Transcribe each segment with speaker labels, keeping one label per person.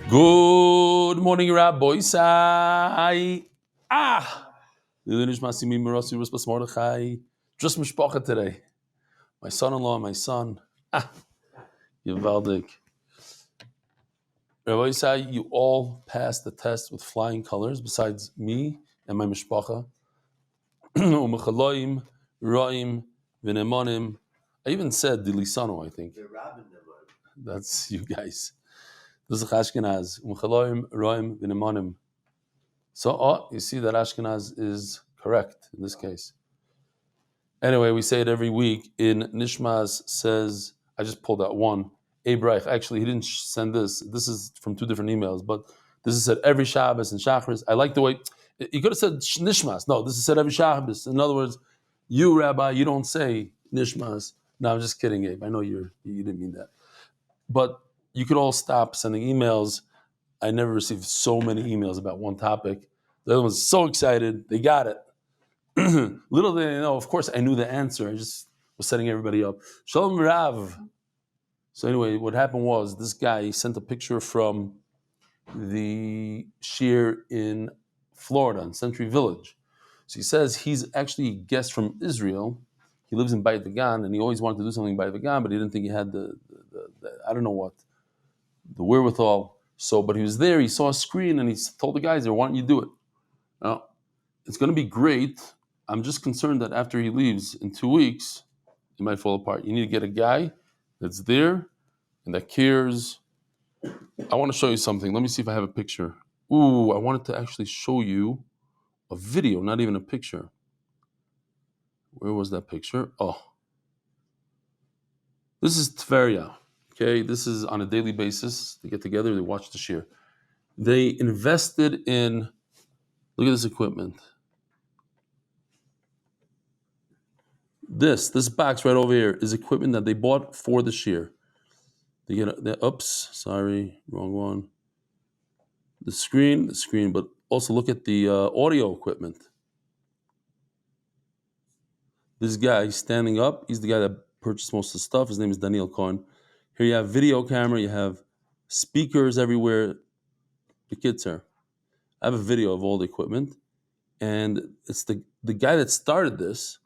Speaker 1: Good morning, Rabbi Sai. Just mishpacha today. My son-in-law, my son. Yivaldik. Rabbi Sai, you all passed the test with flying colors, besides me and my mishpacha. Umechaloim, Roim, Vinemonim. I even said Dilisano, I think. That's you guys. This is Ashkenaz. Umechaloim, Roim, Vinemonim. So, you see that Ashkenaz is correct in this case. Anyway, we say it every week. In Nishmas says, I just pulled out one. Abreich, actually, he didn't send this. This is from two different emails, but this is said every Shabbos and Shachris. I like the way, he could have said Nishmas. No, this is said every Shabbos. In other words, you, Rabbi, you don't say Nishmas. No, I'm just kidding, Abe. I know you didn't mean that. But you could all stop sending emails. I never received so many emails about one topic. The other one's so excited. They got it. Little did they know, of course, I knew the answer. I just was setting everybody up. Shalom Rav. So anyway, what happened was this guy sent a picture from the shir in Florida, in Century Village. So he says he's actually a guest from Israel. He lives in Beit Vegan, and he always wanted to do something in Beit Vegan, but he didn't think he had the I don't know what, the wherewithal. So, but he was there, he saw a screen, and he told the guys there, why don't you do it? Now, it's going to be great. I'm just concerned that after he leaves in 2 weeks, it might fall apart. You need to get a guy that's there and that cares. I want to show you something. Let me see if I have a picture. Ooh, I wanted to actually show you a video, not even a picture. Where was that picture? Oh. This is Tveria. Okay, this is on a daily basis. They get together, they watch the shir. They invested in, look at this equipment. This box right over here is equipment that they bought for the shir. They get oops, sorry, wrong one. The screen, but also look at the audio equipment. This guy standing up, he's the guy that purchased most of the stuff. His name is Daniel Cohen. Here you have video camera, you have speakers everywhere. The kids are. I have a video of all the equipment, and it's the guy that started this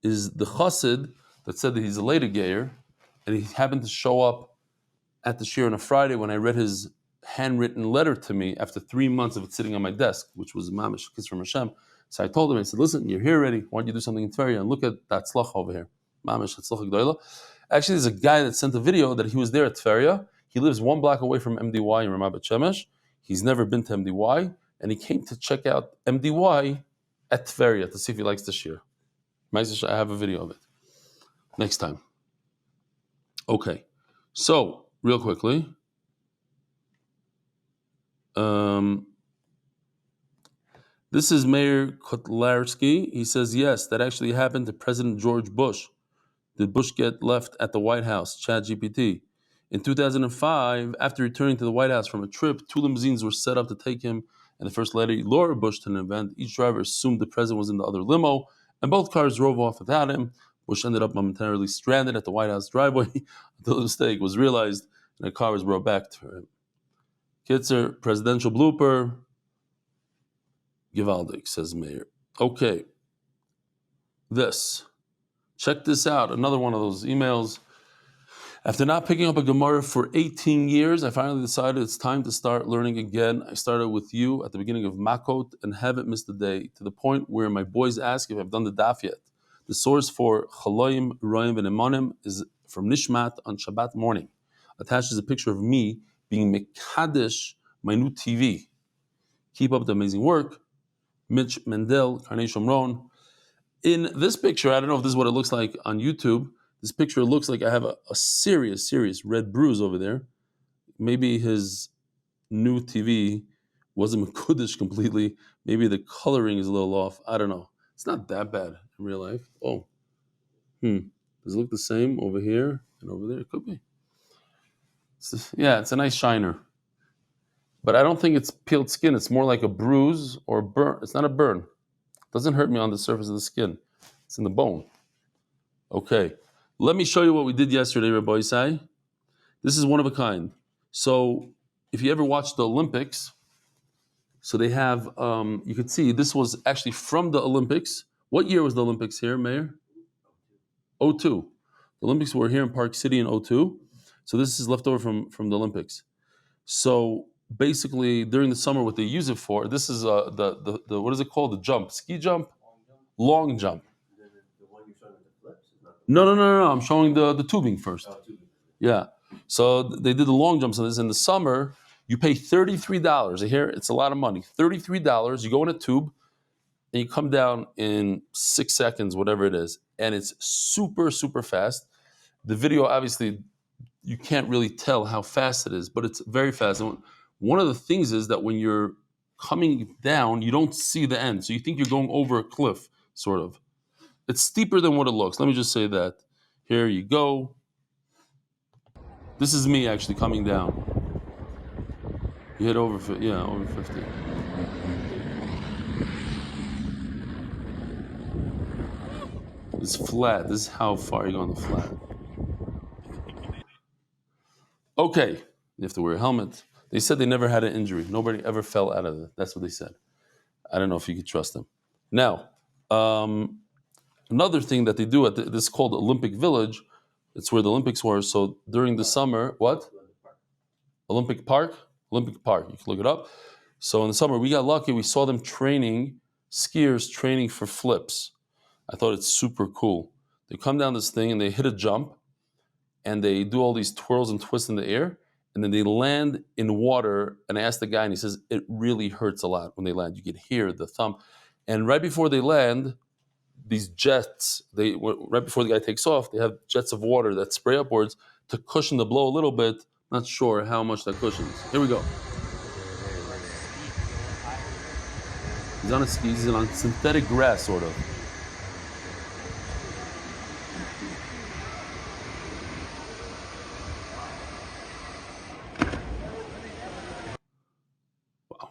Speaker 1: is the chassid that said that he's a later gayer, and he happened to show up at the shir on a Friday when I read his handwritten letter to me after 3 months of it sitting on my desk, which was mamish kiss from Hashem. So I told him, I said, listen, you're here already. Why don't you do something in Tveria? And look at that tzlach over here. Mamish tzlach gdoila. Actually, there's a guy that sent a video that he was there at Tveria. He lives 1 block away from MDY in Ramat Bet Shemesh. He's never been to MDY, and he came to check out MDY at Tveria to see if he likes the shir. I have a video of it. Next time. Okay. So, real quickly. This is Mayor Kotlarski. He says, yes, that actually happened to President George Bush. Did Bush get left at the White House? ChatGPT. In 2005, after returning to the White House from a trip, 2 limousines were set up to take him and the First Lady Laura Bush to an event. Each driver assumed the president was in the other limo, and both cars drove off without him. Bush ended up momentarily stranded at the White House driveway until the mistake was realized and a car was brought back to him. Kitzer, presidential blooper. Givaldik, says Mayor. Okay. Check this out. Another one of those emails. After not picking up a Gemara for 18 years, I finally decided it's time to start learning again. I started with you at the beginning of Makot and haven't missed a day, to the point where my boys ask if I've done the daf yet. The source for Chaloim, Roim, and Emonim is from Nishmat on Shabbat morning. Attached is a picture of me being Mekadesh, my new TV. Keep up the amazing work. Mitch Mendel, Karnei Shomron. In this picture, I don't know if this is what it looks like on YouTube. This picture looks like I have a serious red bruise over there. Maybe his new TV wasn't Mekudesh completely. Maybe the coloring is a little off. I don't know. It's not that bad in real life. Oh. Does it look the same over here and over there? It could be. It's a nice shiner. But I don't think it's peeled skin. It's more like a bruise or a burn. It's not a burn. It doesn't hurt me on the surface of the skin. It's in the bone. Okay. Let me show you what we did yesterday, Rabbi Isai. This is one of a kind. So if you ever watch the Olympics, so they have, you could see this was actually from the Olympics. What year was the Olympics here, Mayor? '02. The Olympics were here in Park City in '02. So this is left over from the Olympics. So basically, during the summer, what they use it for, this is the what is it called? The jump, ski jump, long jump.
Speaker 2: The one you're showing with the flips is not
Speaker 1: No. I'm showing the tubing first.
Speaker 2: Oh, tubing.
Speaker 1: Yeah. So they did the long jumps on this. In the summer, you pay $33. Here, it's a lot of money. $33. You go in a tube and you come down in 6 seconds, whatever it is, and it's super, super fast. The video, obviously, you can't really tell how fast it is, but it's very fast. And one of the things is that when you're coming down, you don't see the end. So you think you're going over a cliff, sort of. It's steeper than what it looks. Let me just say that. Here you go. This is me actually coming down. You hit over 50. It's flat. This is how far you go on the flat. Okay, you have to wear a helmet. They said they never had an injury. Nobody ever fell out of it. That's what they said. I don't know if you could trust them. Now, another thing that they do at this is called Olympic Village. It's where the Olympics were. So during the summer, what? Olympic Park? Olympic Park. You can look it up. So in the summer, we got lucky. We saw them training, skiers training for flips. I thought it's super cool. They come down this thing and they hit a jump and they do all these twirls and twists in the air. And then they land in water. And I asked the guy and he says, it really hurts a lot when they land. You can hear the thump. And right before they land, these jets, right before the guy takes off, they have jets of water that spray upwards to cushion the blow a little bit. Not sure how much that cushions. Here we go. He's on a ski, he's on synthetic grass, sort of. Wow.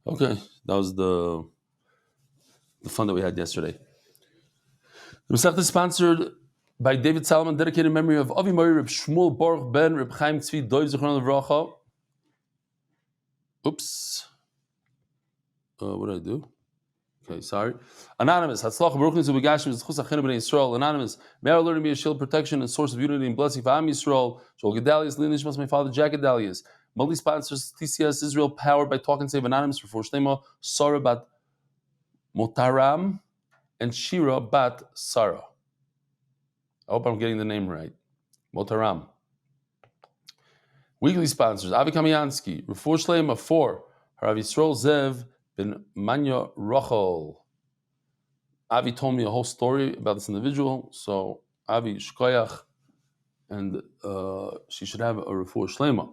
Speaker 1: Okay, that was the fun that we had yesterday. The Masechta is sponsored by David Salomon, dedicated in memory of Avi Mori, Reb Shmuel Baruch Ben, Reb Chaim Tzvi Doiv Zichron Levracha. Oops. What did I do? Okay, sorry. Anonymous. Hatzlach Baruch Nizu Begashim Zechus Achenu B'nei Yisrael. Anonymous. May our Lord be a shield, protection, and source of unity and blessing for Am Yisrael. Joel Gedalius, Lina Nishmas, my father, Jack Gedalius. Multi sponsors TCS Israel, powered by Talk and Save Anonymous for Shlema, Sarah Bat Motaram, and Shira Bat Sarah. I hope I'm getting the name right. Motaram. Weekly sponsors: Avi Kamiansky, Refuah Shlema for Harav Yisrael Zev ben Manya Rochel. Avi told me a whole story about this individual, so Avi Shkoyach, and she should have a Refuah Shlema.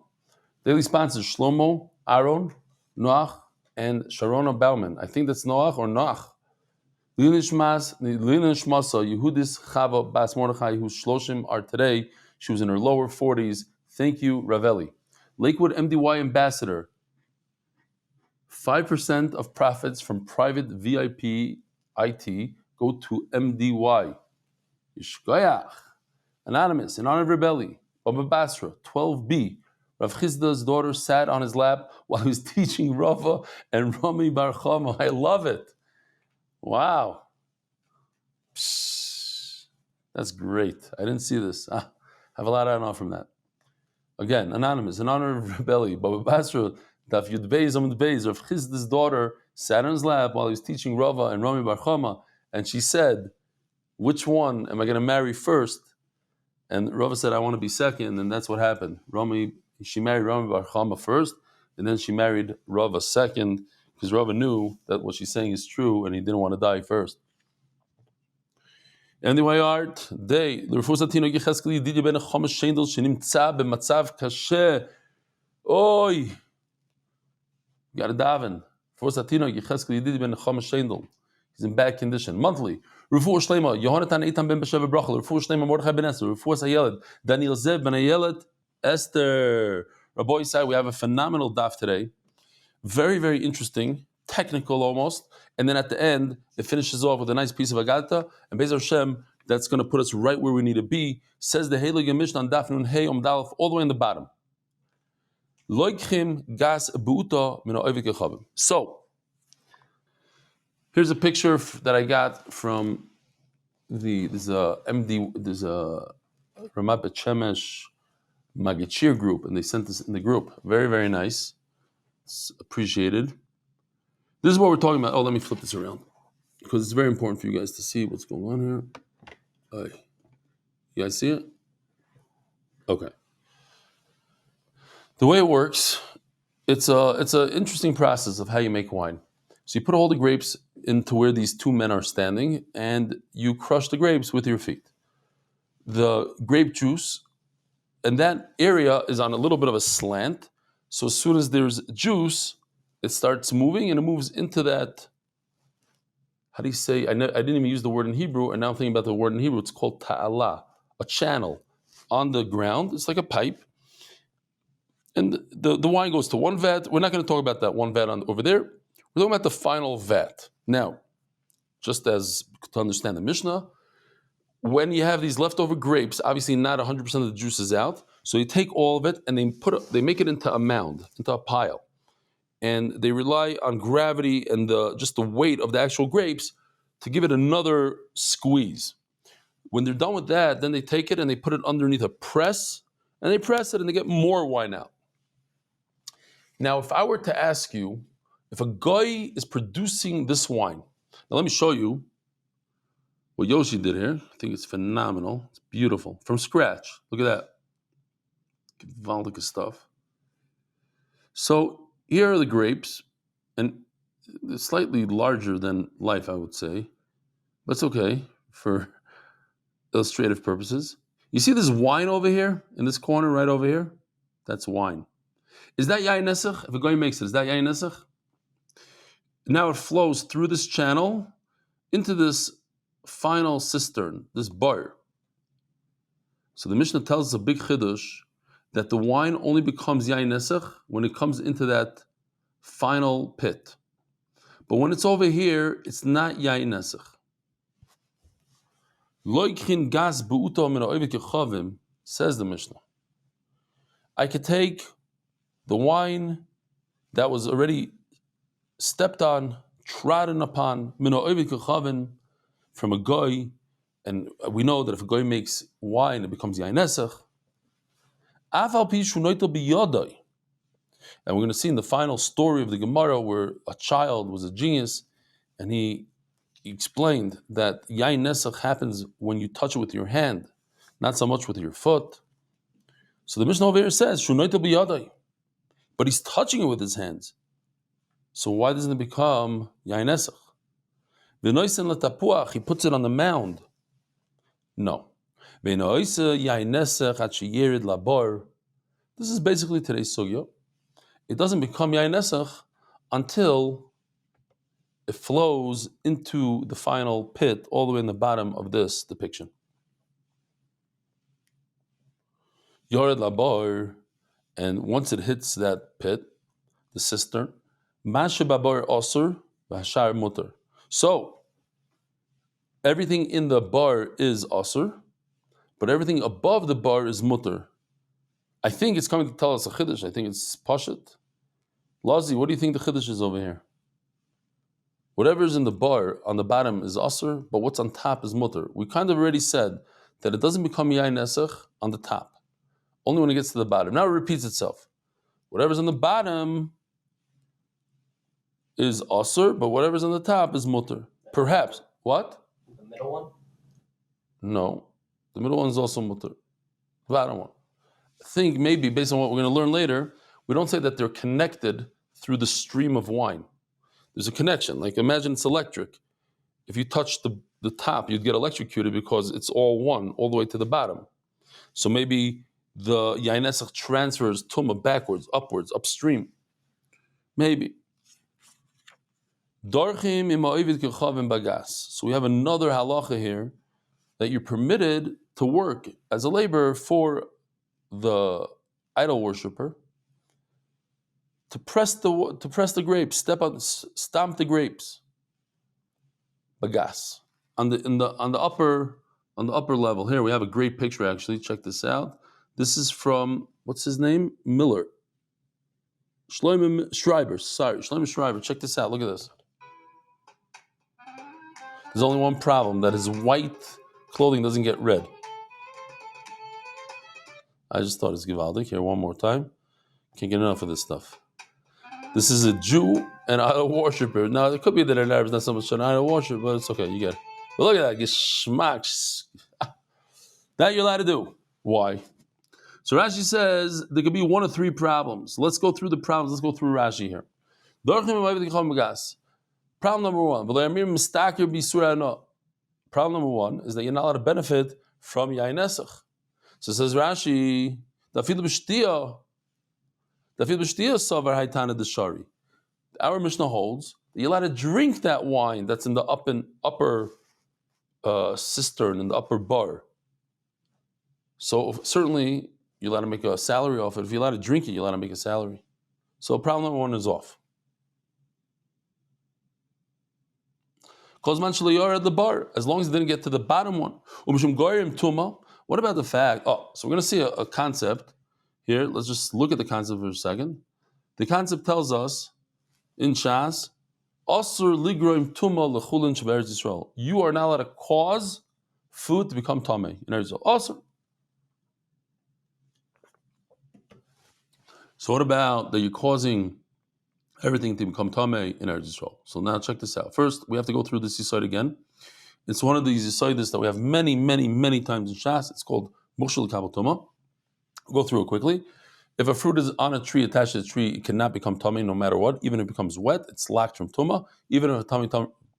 Speaker 1: Daily sponsors: Shlomo, Aaron, Noach, and Sharona Bauman. I think that's Noach or Noach. Lina Shmasa, Yehudis Chava Bas Mordechai, whose Shloshim are today. She was in her lower 40s. Thank you, Ravelli. Lakewood MDY Ambassador. 5% of profits from private VIP IT go to MDY. Yishkoyach. Anonymous, in honor of Rebelli. Baba Basra, 12B. Rav Chizda's daughter sat on his lap while he was teaching Rava and Rami Bar Chama. I love it. Wow. Psh, that's great. I didn't see this. I have a lot I know from that. Again, anonymous, in honor of Rebelli, Baba Basra, Daf Yomi, Amud Beis, Rav Chizda's daughter sat on his lap while he was teaching Rava and Rami Bar Chama, and she said, which one am I going to marry first? And Rava said, I want to be second, and that's what happened. She married Rami Bar Chama first, and then she married Rava second, because Rava knew that what she's saying is true, and he didn't want to die first. Anyway, art day. The Refuah Satino Yecheskel Yedidya ben Chomesh Shendel Shenimtza b'matzav kashe. Oy, you gotta daven. Refuah Satino Yecheskel Yedidya ben Chomesh Shendel. He's in bad condition. Monthly. Refuah Shlema Yohanatan Eitan ben Besheva Brachel. Refuah Shlema Mordechai ben Esther. Refuah Sayeled Daniel Zev ben Ayelet Esther. Rabbi Yisai, we have a phenomenal daf today. Very, very interesting, technical almost. And then at the end, it finishes off with a nice piece of Agata. And Be'ez Hashem, that's going to put us right where we need to be. Says the Heilige Mishnah on Daf Nun Hey Amud Aleph, all the way in the bottom. Loikhim gas buuta min ha'oivik kechavim. So, here's a picture that I got from there's a Ramat Bet Shemesh Magachir group, and they sent this in the group. Very, very nice. It's appreciated. This is what we're talking about. Oh, let me flip this around because it's very important for you guys to see what's going on here. You guys see it? Okay. The way it works, it's an interesting process of how you make wine. So you put all the grapes into where these two men are standing, and you crush the grapes with your feet. The grape juice, and that area is on a little bit of a slant. So as soon as there's juice, it starts moving, and it moves into that. How do you say? I didn't even use the word in Hebrew, and now I'm thinking about the word in Hebrew. It's called ta'ala, a channel on the ground. It's like a pipe. And the wine goes to one vat. We're not going to talk about that one vat over there. We're talking about the final vat. Now, just as to understand the Mishnah, when you have these leftover grapes, obviously not 100% of the juice is out. So you take all of it and they make it into a mound, into a pile. And they rely on gravity and just the weight of the actual grapes to give it another squeeze. When they're done with that, then they take it and they put it underneath a press, and they press it and they get more wine out. Now, if I were to ask you, if a guy is producing this wine, now let me show you what Yoshi did here. I think it's phenomenal. It's beautiful. From scratch. Look at that. Gewaltige stuff. So here are the grapes, and they're slightly larger than life, I would say. But it's okay for illustrative purposes. You see this wine over here, in this corner right over here? That's wine. Is that yayin nesach? If a guy makes it, is that yayin nesach? Now it flows through this channel into this final cistern, this bar. So the Mishnah tells us a big chiddush that the wine only becomes yayin nesach when it comes into that final pit. But when it's over here, it's not yayin nesach. Loikhin gas bu'uto min ha'oivik kechavim, says the Mishnah. I could take the wine that was already stepped on, trodden upon, min ha'oivik kechavim, from a goy, and we know that if a goy makes wine, it becomes yayin nesach. Afal pi shu noitel biyodai. And we're going to see in the final story of the Gemara where a child was a genius, and he explained that yayin nesach happens when you touch it with your hand, not so much with your foot. So the Mishnah over here says, shu noitel biyodai. But he's touching it with his hands. So why doesn't it become yayin nesach? V'noisen letapuach, he puts it on the mound. No. V'noise yayin nesach at sheyerid labor. This is basically today's sugya. It doesn't become yayin nesach until it flows into the final pit, all the way in the bottom of this depiction. Yored labor, and once it hits that pit, the cistern, mashe babor osur v'hashar muter. So everything in the bar is osur, but everything above the bar is muter. I think it's coming to tell us a chiddush. I think it's pashut. Lazi, what do you think the chiddush is over here? Whatever is in the bar on the bottom is asr, but what's on top is mutter. We kind of already said that it doesn't become yayin nesach on the top, only when it gets to the bottom. Now it repeats itself. Whatever's on the bottom is asr, but whatever's on the top is mutter. Perhaps. What?
Speaker 2: The middle one?
Speaker 1: No. The middle one is also mutter. The bottom one. I think maybe based on what we're going to learn later, we don't say that they're connected through the stream of wine. There's a connection. Like imagine it's electric. If you touch the top, you'd get electrocuted because it's all one, all the way to the bottom. So maybe the yayin nesach transfers tumah backwards, upwards, upstream. Maybe. Darchim ima'ovid kechavim bagas. So we have another halacha here that you're permitted to work as a laborer for the idol worshiper, to press the grapes, stomp the grapes. Bagas. On the upper level. Here we have a great picture actually. Check this out. This is from, what's his name? Miller. Shloimeh Schreiber. Check this out. Look at this. There's only one problem, that his white clothing doesn't get red. I just thought it's Givaldic. Here, one more time. Can't get enough of this stuff. This is a Jew and idol worshiper. Now, it could be that an Arab is not so much an idol worshiper, but it's okay. You get it. But look at that. Geschmack. That you're allowed to do. Why? So Rashi says there could be one of three problems. Let's go through the problems. Let's go through Rashi here. Problem number one. Problem number one is that you're not allowed to benefit from Yain Nesach. So says Rashi, our Mishnah holds that you're allowed to drink that wine that's in the upper cistern, in the upper bar. So certainly you're allowed to make a salary off it. If you're allowed to drink it, you're allowed to make a salary. So problem number one is off. Kozman shelo the bar, as long as it didn't get to the bottom one. What about the fact? So we're going to see a concept here. Let's just look at the concept for a second. The concept tells us in Shas, Asur ligroim tuma lechulin sheberetz Yisrael. You are not allowed to cause food to become tamei in Eretz Yisrael. Asur. So what about that you're causing everything to become tamei in Eretz Yisrael? So now check this out. First, we have to go through this Yisod again. It's one of these Yisodis that we have many, many, many times in Shas. It's called Mukhshel Kabel Tuma. We'll go through it quickly. If a fruit is on a tree, attached to the tree, it cannot become tamei no matter what. Even if it becomes wet, it's locked from Tuma. Even if a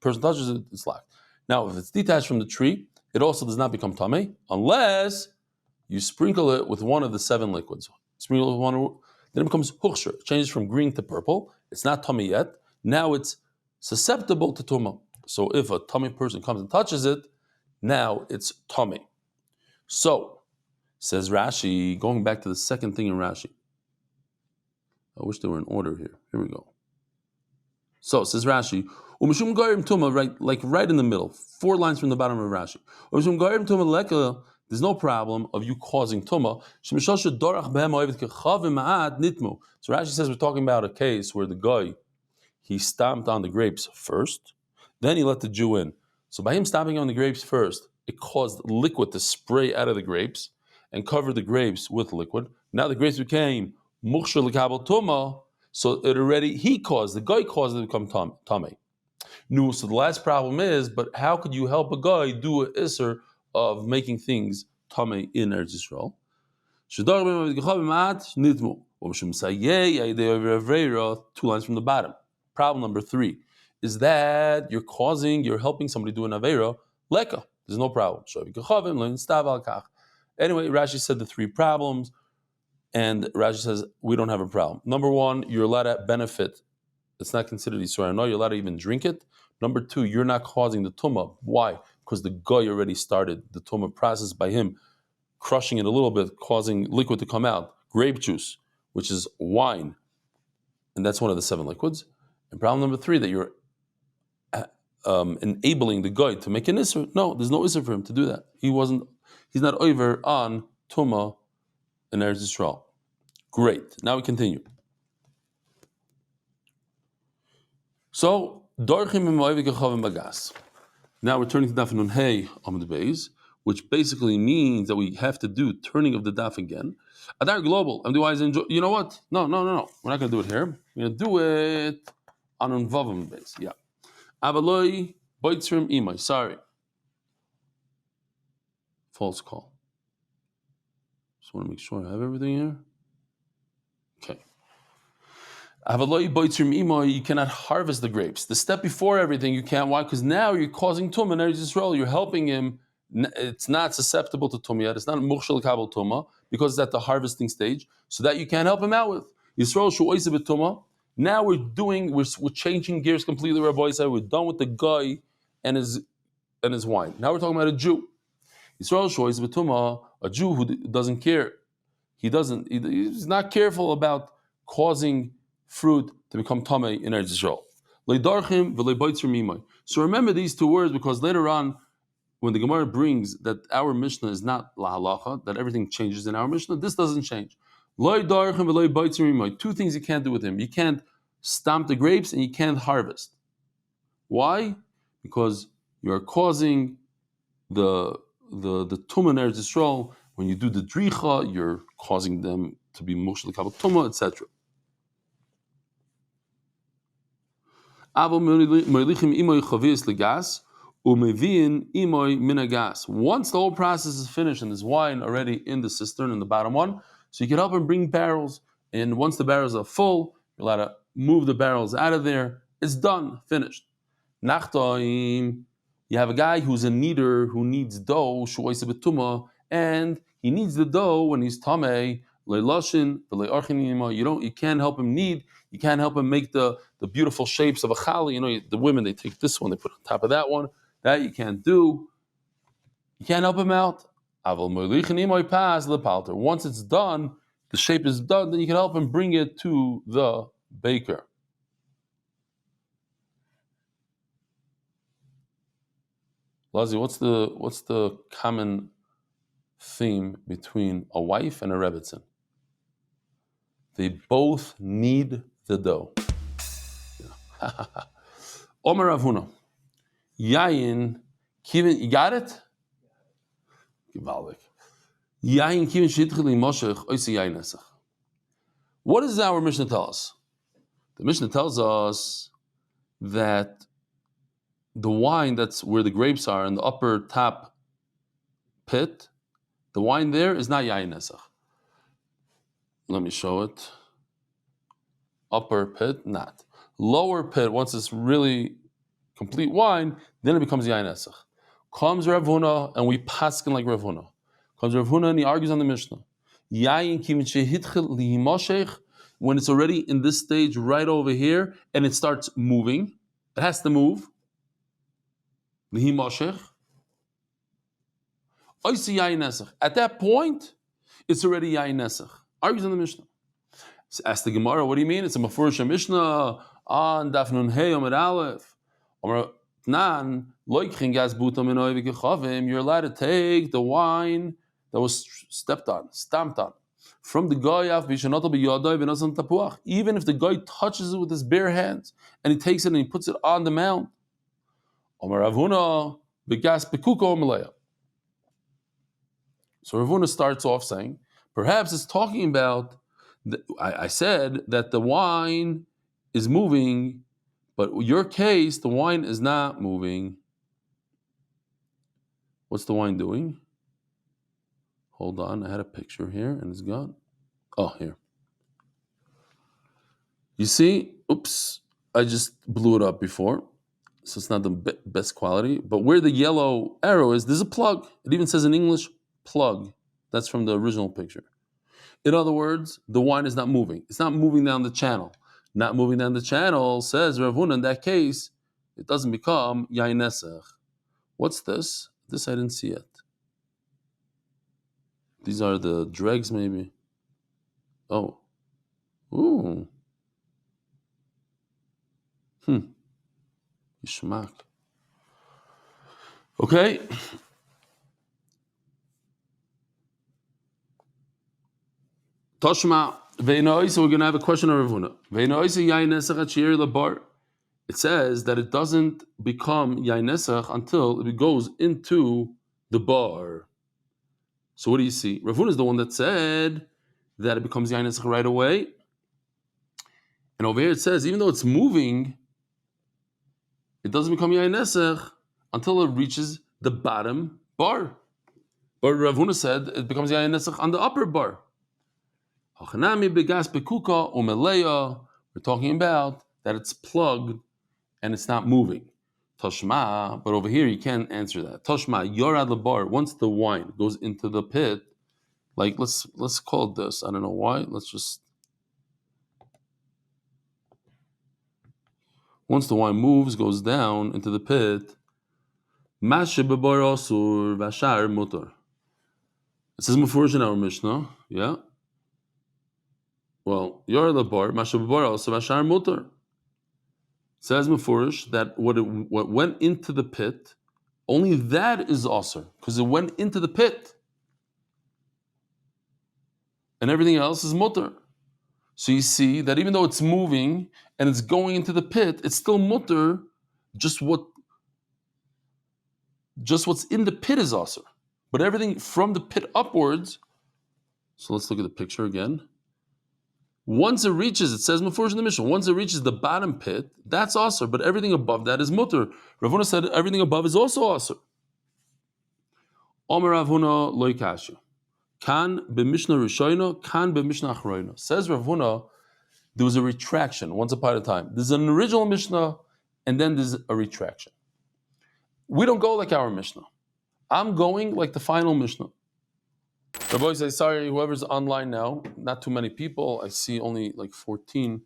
Speaker 1: person touches it, it's locked. Now, if it's detached from the tree, it also does not become tamei unless you sprinkle it with one of the 7 liquids. Sprinkle it with one, then it becomes huchsher. It changes from green to purple. It's not tamei yet. Now it's susceptible to Tuma. So if a tamei person comes and touches it, now it's tamei. So, says Rashi, going back to the second thing in Rashi. I wish they were in order here. Here we go. So, says Rashi, Umishum Garim Tuma, right in the middle, 4 lines from the bottom of Rashi. Umishum Garim Tuma Leka, there's no problem of you causing Tuma. So Rashi says we're talking about a case where the guy, he stomped on the grapes first, then he let the Jew in. So by him stomping on the grapes first, it caused liquid to spray out of the grapes and cover the grapes with liquid. Now the grapes became mukhshel l'kabel tuma, so the guy caused it to become tamei. No, so the last problem is, but how could you help a guy do an isser of making things tamei in Eretz Yisrael? 2 lines from the bottom. Problem number 3 is that you're helping somebody do an aveira leka. There's no problem. Anyway, Rashi said the 3 problems, and Rashi says we don't have a problem. Number 1, you're allowed to benefit. It's not considered Yisrael. No, you're allowed to even drink it. Number 2, you're not causing the tumah. Why? Because the guy already started the tumah process by him crushing it a little bit, causing liquid to come out. Grape juice, which is wine, and that's one of the 7 liquids. And problem number 3, that you're enabling the guy to make an isser. No, there's no isser for him to do that. He's not over on tumah in Eretz Yisrael. Great. Now we continue. So, dorchim ima'avik bagas. Now we're turning to Daf Yomi Amud Beis, which basically means that we have to do turning of the daf again. Adar global. And do I enjoy? You know what? No. We're not going to do it here. We're going to do it on Amud Beis. Yeah. Avaloi boitzrim imai. Sorry. False call. Just want to make sure I have everything here. Okay. Avaloi boitzrim imai. You cannot harvest the grapes. The step before everything you can't. Why? Because now you're causing tumah in Eretz Yisrael. You're helping him. It's not susceptible to tumah yet. It's not mukhshel kabel tumah because it's at the harvesting stage. So that you can't help him out with. Yisrael shu oiseh b'tumah. Now we're changing gears completely. Rabbi said we're done with the guy and his wine. Now we're talking about a Jew. Yisrael shu oiseh b'tumah, a Jew who doesn't care. He's not careful about causing fruit to become tamei in Eretz Yisrael. Leidarchim v'leiboitzrim imai. So remember these 2 words because later on, when the Gemara brings that our Mishnah is not la halacha, that everything changes in our Mishnah, this doesn't change. Two things you can't do with him. You can't stomp the grapes and you can't harvest. Why? Because you're causing the tumah in Eretz Yisrael. When you do the dricha, you're causing them to be moshel kabel tumah, etc. Once the whole process is finished and there's wine already in the cistern in the bottom one, so you can help him bring barrels. And once the barrels are full, you're allowed to move the barrels out of there. It's done, finished. Nachtoim, you have a guy who's a kneader who needs dough, and he needs the dough when he's tamei. You can't help him knead. You can't help him make the beautiful shapes of a chali. The women, they take this one, they put it on top of that one. That you can't do. You can't help him out. Once it's done, the shape is done, then you can help him bring it to the baker. Lazi, what's the common theme between a wife and a rebbitzin? They both need the dough. Omer Rav Huna, Yayin Kivin, you got it? Gewaldig. Yayin Kivin Shidcheli Moshech Oisi Yayin Nesach. What does our Mishnah tell us? The Mishnah tells us that the wine that's where the grapes are in the upper top pit, the wine there is not Yayin Nesach. Let me show it. Upper pit, not. Lower pit, once it's really complete wine, then it becomes Yayin Nesach. Comes Rav Huna, and we paskin like Rav Huna. Comes Rav Huna, and he argues on the Mishnah. Yayin kivin shehitchel lihimoshech, when it's already in this stage right over here, and it starts moving, it has to move. Lihimoshech. Oisi Yayin Nesach. At that point, it's already Yayin Nesach. Argues on the Mishnah. Ask the Gemara, what do you mean? It's a Mefurish Mishnah on Daf Yomi Amud Aleph. You're allowed to take the wine that was stepped on, stamped on, from the goy, even if the guy touches it with his bare hands and he takes it and he puts it on the mount. So Rav Huna starts off saying, perhaps it's talking about, I said that the wine is moving, but in your case, the wine is not moving. What's the wine doing? Hold on, I had a picture here and it's gone. Oh, here. You see, oops, I just blew it up before, so it's not the best quality. But where the yellow arrow is, there's a plug. It even says in English, plug. That's from the original picture. In other words, the wine is not moving. It's not moving down the channel. Not moving down the channel, says Rav Huna, in that case, it doesn't become Yayin Nesach. What's this? This I didn't see yet. These are the dregs, maybe. Oh. Ooh. Yishmak. Okay. Toshma. So we're going to have a question of Rav Huna. It says that it doesn't become Yayin Nesach until it goes into the bar. So what do you see? Rav Huna is the one that said that it becomes Yayin Nesach right away. And over here it says, even though it's moving, it doesn't become Yayin Nesach until it reaches the bottom bar. But Rav Huna said it becomes Yayin Nesach on the upper bar. We're talking about that it's plugged and it's not moving. Toshma, but over here you can't answer that. Toshma, yorad lebar. Once the wine goes into the pit, like let's call it this. I don't know why. Once the wine moves, goes down into the pit. Mashe bebar osur vashar mutar. It says mufurish in our Mishnah. Yeah. Well, yorad lebar mashe bebar osur vashar mutar. Says mufurish that what went into the pit, only that is osur because it went into the pit. and everything else is mutter. So you see that even though it's moving and it's going into the pit, it's still mutter. Just what's in the pit is also, but everything from the pit upwards. So let's look at the picture again. Once it reaches, it says Mefurish in the Mishnah, once it reaches the bottom pit, that's also, but everything above that is mutter. Rav Huna said everything above is also also. Omer Rav Huna loy kashu. Kan b'mishnah rishoyno, kan b'mishnah achroyno. Says Rav Huna, there was a retraction once upon a time. There's an original Mishnah, and then there's a retraction. We don't go like our Mishnah. I'm going like the final Mishnah. The boy says, sorry, whoever's online now, not too many people. I see only like 14.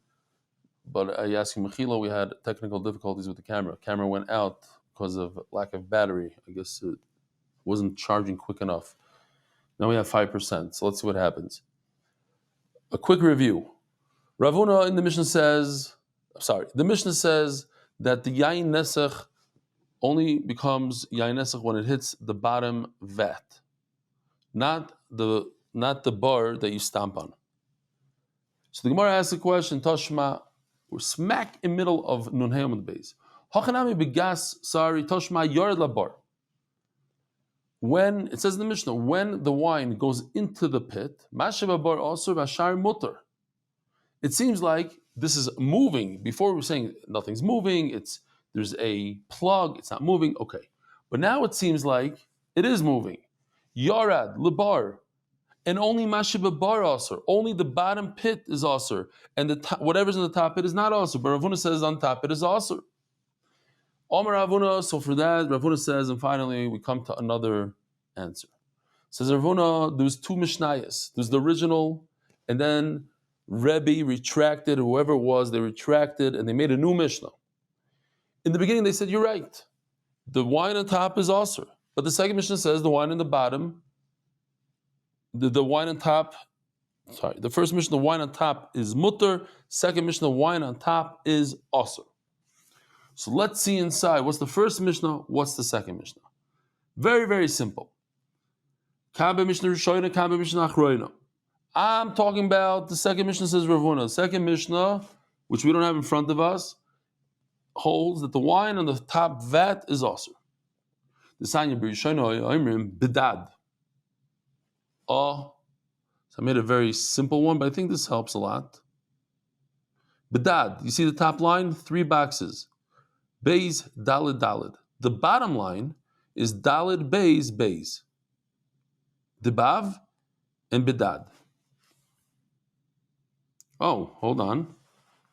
Speaker 1: But I asked you, Mechila, we had technical difficulties with the camera. Camera went out because of lack of battery. I guess it wasn't charging quick enough. Now we have 5%. So let's see what happens. A quick review. Rav Huna in the Mishnah says, the Mishnah says that the Yain Nesach only becomes Yain Nesach when it hits the bottom vat, not the bar that you stomp on. So the Gemara asks the question, Toshma, we're smack in middle of Nun Hey Amud Beis. Hachanami begas sari Toshma yard labar. When it says in the Mishnah, when the wine goes into the pit, Mashav bar also vashar mutter. It seems like this is moving. Before we were saying nothing's moving, there's a plug, it's not moving, okay. But now it seems like it is moving. Yarad, Lebar, and only Mashiba Bar Asr, only the bottom pit is Asr, and whatever's in the top pit is not Asr, but Rav Huna says on top it is Asr. Omer Rav Huna, so for that, Rav Huna says, and finally we come to another answer. Says Rav Huna, there's two Mishnayos. There's the original, and then Rebbe retracted, whoever it was, they retracted, and they made a new Mishnah. In the beginning, they said, you're right. The wine on top is Asr. But the second Mishnah says the wine on the bottom, the wine on top, the first Mishnah, the wine on top is Mutter. Second Mishnah, the wine on top is Asr. So let's see inside. What's the first Mishnah? What's the second Mishnah? Very, very simple. Kabe Mishnah Rishoyna, Kabe Mishnah Achroyna. I'm talking about the second Mishnah, says Rav Huna. Second Mishnah, which we don't have in front of us, holds that the wine on the top vat is Asr. The Sanya B'Rishoyna Oimrim Bidad. So I made a very simple one, but I think this helps a lot. Bidad, you see the top line? 3 boxes. Beis, Dalid, Dalid. The bottom line is Dalid, Beis, Beis. Dibav and Bidad. Oh, hold on.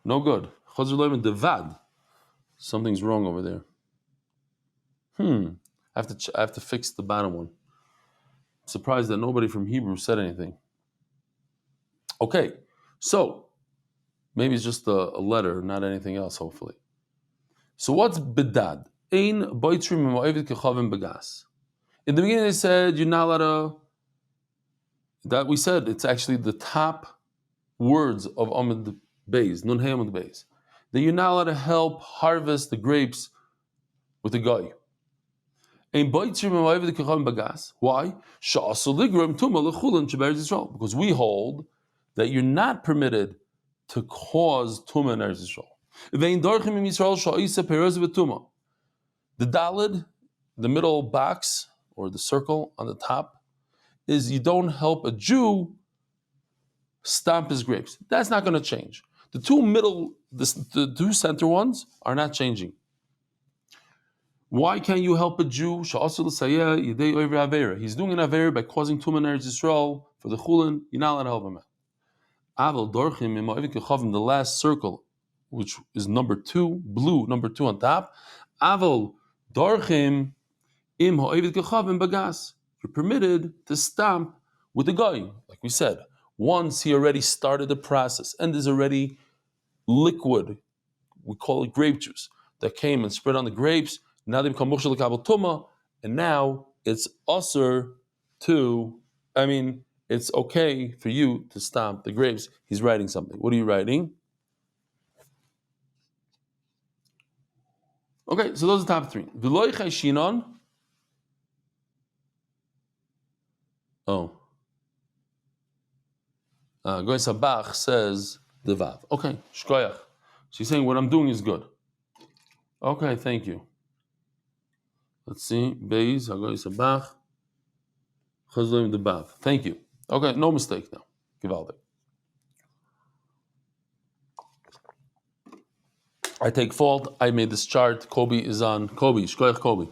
Speaker 1: No good. Chazir Loim Devad. Something's wrong over there. I have to fix the bottom one. I'm surprised that nobody from Hebrew said anything. Okay, so maybe it's just a letter, not anything else, hopefully. So what's Bidad? Ein boitrim mo'evid kechavim begas. In the beginning they said you're not allowed to, that we said it's actually the top words of Amud Beis, Nun Hey Amud Beis, that you're not allowed to help harvest the grapes with the guy. Why? Because we hold that you're not permitted to cause Tumah in Eretz Yisrael. The Dalid, the middle box, or the circle on the top, is you don't help a Jew stomp his grapes. That's not going to change. The two middle, the two center ones are not changing. Why can't you help a Jew? He's doing an Avera by causing Tumah in Eretz Yisrael for the Chulin. You're not allowed to help him out. The last circle, which is number 2, blue, number 2 on top. You're permitted to stamp with the guy, like we said. Once he already started the process and there's already liquid, we call it grape juice, that came and spread on the grapes. Now they become mukhshel l'kabel tumah, and now it's usher it's okay for you to stomp the grapes. He's writing something. What are you writing? Okay, so those are the top 3. V'loy chayshinon. Oh. Goy Sabach says the Vav. Okay, shkoyach. She's saying what I'm doing is good. Okay, thank you. Let's see. Beis, Goy Sabach, Chazlim the Vav. Thank you. Okay, no mistake now. Givaldik. I take fault. I made this chart. Kobe is on Kobe. Shkoyach Kobe.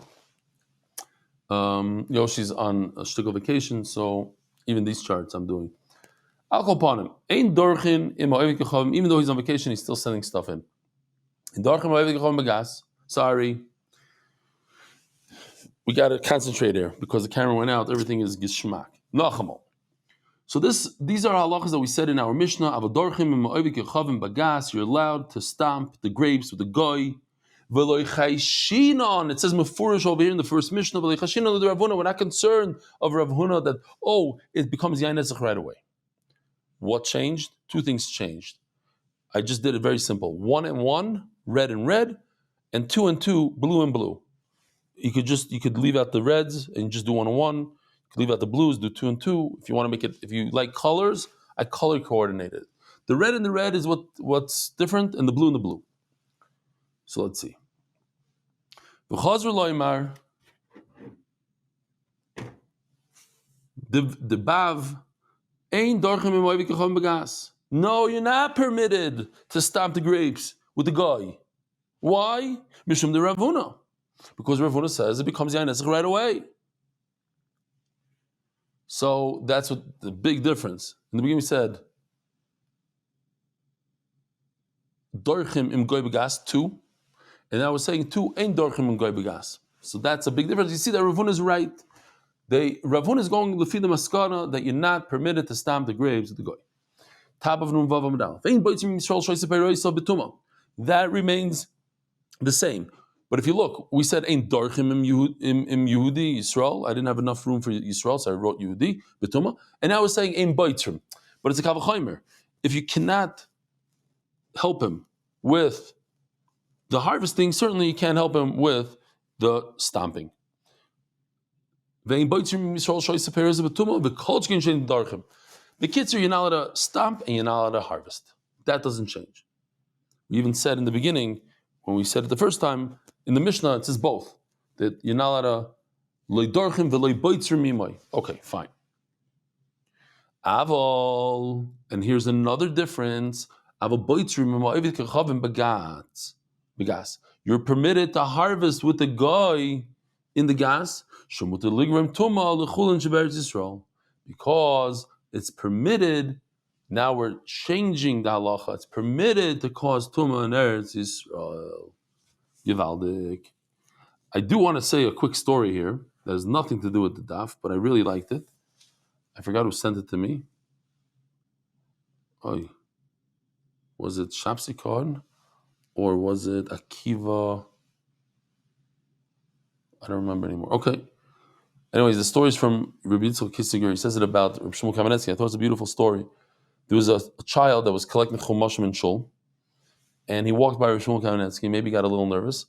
Speaker 1: Yoshi's on a shtickle vacation, so even these charts I'm doing. I'll call upon him. Ein dorchin im even though he's on vacation, he's still sending stuff in. In dorchin bagas. Sorry, we got to concentrate here because the camera went out. Everything is gishmak. Nachamol. So these are halachas that we said in our Mishnah. Avadorchim im bagas. You're allowed to stamp the grapes with the goy. V'loy chayshinon. It says mefurish over here in the first Mishnah. V'loy chayshinon the Rav Huna. We're not concerned of Rav Huna that it becomes yain netzach right away. What changed? Two things changed. I just did it very simple. 1 and 1, red and red, and 2 and 2, blue and blue. You could leave out the reds and just do 1 and 1. You could leave out the blues, do 2 and 2. If you want to make it, if you like colors, I color coordinated. The red and the red is what's different, and the blue and the blue. So let's see. V'chazr loymar, the bav. No, you're not permitted to stamp the grapes with the guy. Why? Mishum the Rav Huna. Because Rav Huna says it becomes yain netzach right away. So that's what the big difference. In the beginning we said dorchim im goy begas 2, and now we're saying 2 ain't dorchim im goy begas. So that's a big difference. You see that Rav Huna is right. Rav Huna is going to feed the maskana that you're not permitted to stamp the grapes with the goy. That remains the same. But if you look, we said ain't darchim im Yehudi Yisrael. I didn't have enough room for Yisrael, so I wrote Yehudi betuma. And now we're saying ain't baitrim, but it's a kavachaymer. If you cannot help him with the harvesting, certainly you can't help him with the stamping. The kids are you're not allowed to stamp and you're not allowed to harvest. That doesn't change. We even said in the beginning, when we said it the first time, in the Mishnah it says both. That you're not allowed to okay, fine. Avol, and here's another difference. You're permitted to harvest with the guy in the gas because it's permitted. Now we're changing the halacha. It's permitted to cause tumah in Eretz Yisrael. Givaldik. I do want to say a quick story here that has nothing to do with the daf, but I really liked it. I forgot who sent it to me. Oh, was it Shapsikon or was it Akiva? I don't remember anymore. Okay. Anyways, the story is from Rabbi Yitzchak Kissinger. He says it about Rabbi Shmuel Kamenetsky. I thought it was a beautiful story. There was a child that was collecting chumashim in shul, and he walked by Rabbi Shmuel Kamenetsky. Maybe got a little nervous,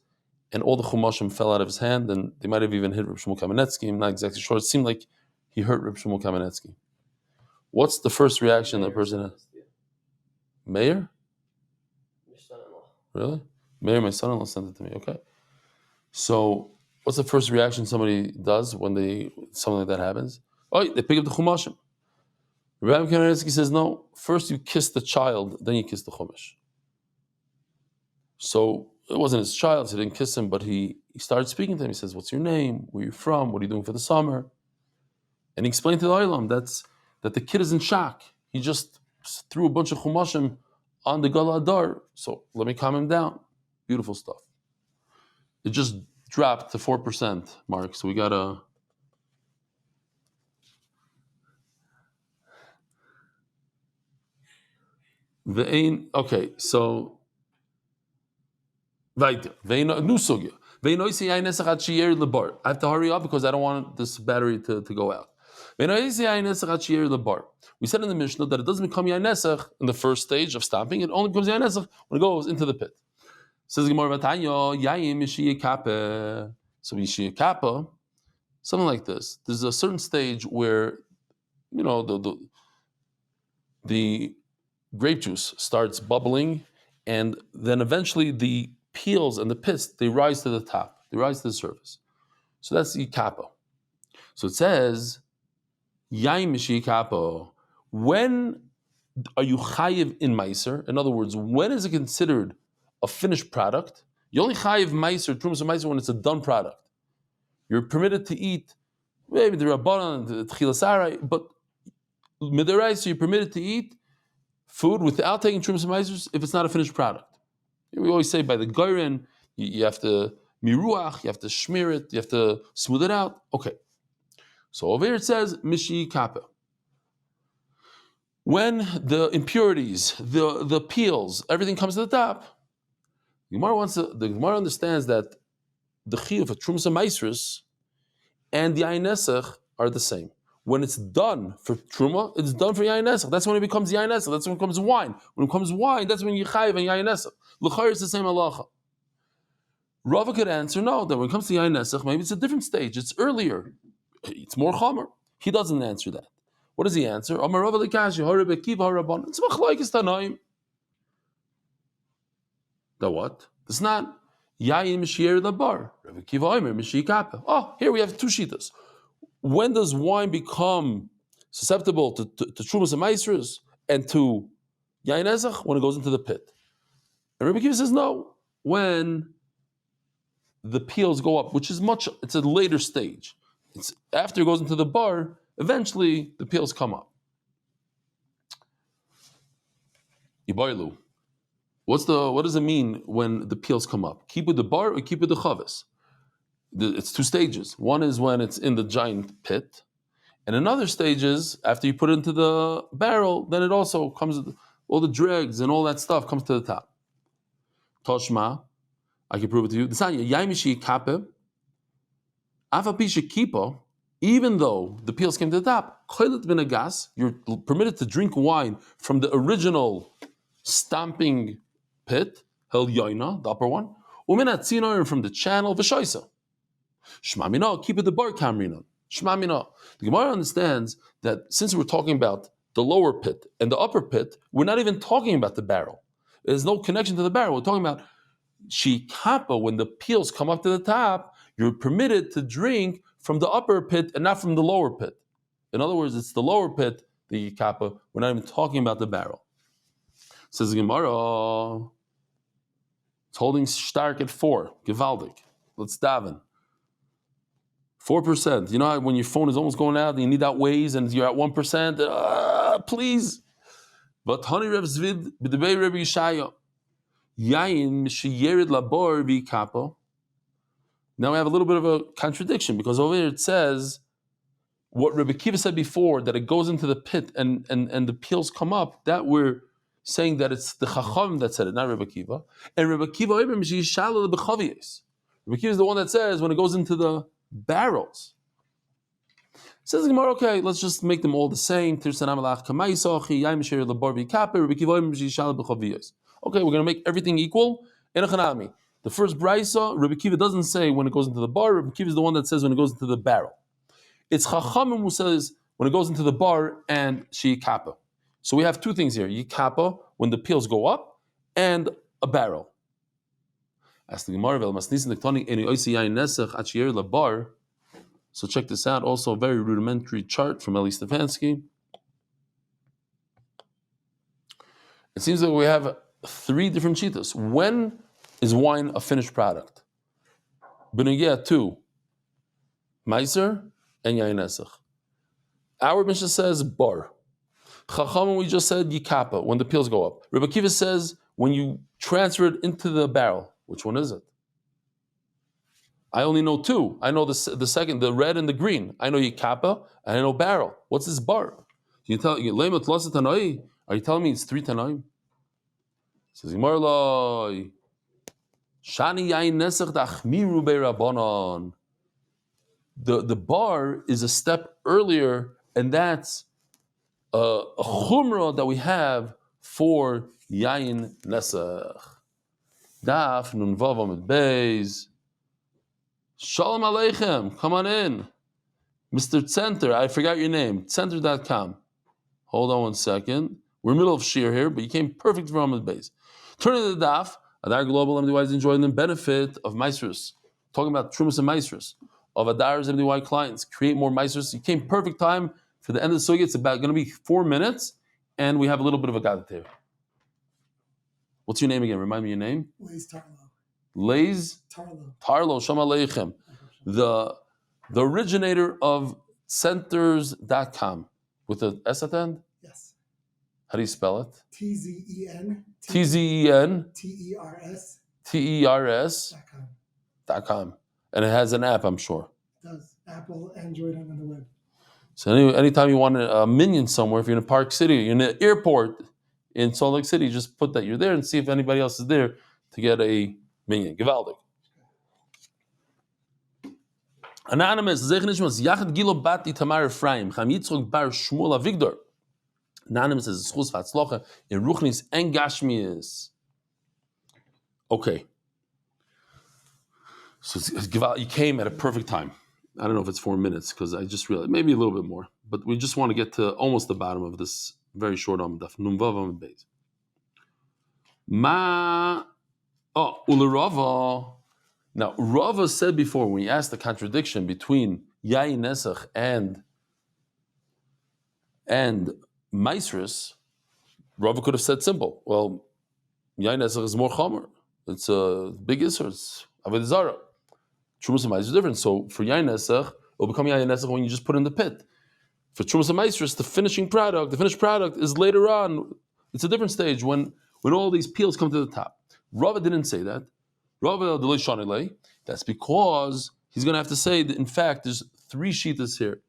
Speaker 1: and all the chumashim fell out of his hand, and they might have even hit Rabbi Shmuel Kamenetsky. I'm not exactly sure. It seemed like he hurt Rabbi Shmuel Kamenetsky. What's the first reaction that person has? Mayor?
Speaker 2: Your son-in-law.
Speaker 1: Really? Mayor, my son-in-law sent it to me. Okay. So, what's the first reaction somebody does when something like that happens? Oh, they pick up the chumashim. Rabbi Kamenetsky says, no, first you kiss the child, then you kiss the chumash. So it wasn't his child, so he didn't kiss him, but he started speaking to him. He says, what's your name? Where are you from? What are you doing for the summer? And he explained to the Olam that the kid is in shock. He just threw a bunch of chumashim on the Gala Adar, so let me calm him down. Beautiful stuff. It just dropped to 4%, Mark, so we got to... Okay, so weiter. New sugya. I have to hurry up because I don't want this battery to go out. We said in the Mishnah that it doesn't become yain nesach in the first stage of stamping. It only becomes yain nesach when it goes into the pit. Says Gemara Vatanya, yaim yishiyah. So yishiyah, something like this. There's a certain stage where, the grape juice starts bubbling, and then eventually the peels and the pits, they rise to the top, they rise to the surface. So that's the kapo. So it says, yain mishi kapo. When are you chayiv in meiser? In other words, when is it considered a finished product? You only chayiv meiser, trumas meiser, when it's a done product. You're permitted to eat maybe the rabbanon, the tchilas, but midaraisa, you're permitted to eat food without taking trumas meisers if it's not a finished product. We always say by the goyren, you have to miruach, you have to smear it, you have to smooth it out. Okay. So over here it says mishi kapeh. When the impurities, the peels, everything comes to the top, the Gemara understands that the chiyuv of trumas meisers and the yain nesach are the same. When it's done for truma, it's done for yain nesach. That's when it becomes yain nesach. That's when it becomes wine. When it becomes wine, that's when you chayiv and yain nesach. L'chayr is the same halacha. Rava could answer no. That when it comes to yain nesach, maybe it's a different stage. It's earlier. It's more chomer. He doesn't answer that. What does he answer? Amar Rava l'kashi harabe kiva harabon. It's machlokes tanaim. The what? It's not yain mishier labar. Rabbi Kiva omer mishi kapeh. Oh, here we have two shitas. When does wine become susceptible to trumas and meisers and to yain nesach? When it goes into the pit. And Rabbi Kiva says no. When the peels go up, which is it's a later stage. It's after it goes into the bar, eventually the peels come up. Ibaylu. What does it mean when the peels come up? Keep with the bar or keep with the chavis? It's two stages. One is when it's in the giant pit, and another stage is after you put it into the barrel, then it also comes, all the dregs and all that stuff comes to the top. Toshma, I can prove it to you. Even though the peels came to the top, you're permitted to drink wine from the original stamping pit, hel yoina, the upper one, and from the channel, v'shoisa. Shmamina, keep it the bar kamrina. Shmamina. The Gemara understands that since we're talking about the lower pit and the upper pit, we're not even talking about the barrel. There's no connection to the barrel. We're talking about shikapa. When the peels come up to the top, you're permitted to drink from the upper pit and not from the lower pit. In other words, it's the lower pit, the yikapa. We're not even talking about the barrel. Says the Gemara, it's holding stark at 4. Gewaldig. Let's daven. 4%. You know how when your phone is almost going out and you need that Waze and you're at 1%? Please. But Hani Reb Zvid, b'debei Reb Yishaya, yayin mishiyerid labor v'kapo. Now we have a little bit of a contradiction because over here it says what Rebbe Kiva said before, that it goes into the pit and the peels come up, that we're saying that it's the Chacham that said it, not Rebbe Kiva. And Rebbe Kiva is the one that says when it goes into the barrels. Says the Gemara, okay, let's just make them all the same. Okay, we're going to make everything equal. The first brisa, Rebbe Kiva doesn't say when it goes into the bar. Rebbe Kiva is the one that says when it goes into the barrel. It's Chachamim who says when it goes into the bar and Shiyikapa. So we have two things here: Yikapa when the peels go up, and a barrel. As the Gemara, so check this out. Also, a very rudimentary chart from Eli Stefansky. It seems that we have 3 different shitas. When is wine a finished product? Benugea 2, Meiser and Yain Nesach. Our Mishnah says bar. Chacham, we just said yikapa, when the peels go up. Rebbe Kiva says when you transfer it into the barrel. Which one is it? I only know 2. I know the second, the red and the green. I know yikapa and I know barrel. What's this bar? Are you telling me it's 3 tanaim? Says Yimarloi. Shani yain nesach dachmiru beirabanan. The bar is a step earlier, and that's a chumrah that we have for yain nesach. Daf nun vav Amud Beis. Shalom aleichem, come on in. Mr. Center, I forgot your name. Center.com. Hold on one second. We're in the middle of Shir here, but you came perfect from Amud Beis. Turn to the Daf. Adar Global MDY is enjoying the benefit of Maestros. Talking about Trumas and Maestros. Of Adar's MDY clients. Create more Maestros. You came perfect time for the end of the Sugya. It's about going to be 4 minutes, and we have a little bit of a Gadat here. What's your name again? Remind me your name.
Speaker 3: Lays Tarlo.
Speaker 1: Lays Tarlo. Shama Leichem. The originator of centers.com with an S at the end?
Speaker 3: Yes.
Speaker 1: How do you spell it?
Speaker 3: TZEN.
Speaker 1: TERS.com. And it has an app, I'm sure.
Speaker 3: It does. Apple, Android, and on the web.
Speaker 1: So anytime you want a minion somewhere, if you're in Park City, you're in the airport in Salt Lake City, just put that you're there and see if anybody else is there to get a minion. Gewaldig. Anonymous, Zechnishmas, Yachad Gilo Bati Tamar Ephraim, Cham Yitzchok Bar Shmuel Avigdor. Anonymous is Schus Vatzlocha in Ruchnis and Gashmias. Okay. So you came at a perfect time. I don't know if it's 4 minutes because I just realized maybe a little bit more, but we just want to get to almost the bottom of this very short Daf. Numvav Amud Beis. Ulerava. Now Rava said before when he asked the contradiction between Yain Nesach and Maisris, Rava could have said simple. Well, Yain Nesach is more chomer. It's a big issur. It's Avodah Zarah. Trumas and Maisris is different. So for Yain Nesach, it will become Yain Nesach when you just put in the pit. For Trumas and Maisris, the finished product is later on. It's a different stage when all these peels come to the top. Rava didn't say that. Rava that's because he's going to have to say that in fact there's 3 shitas here.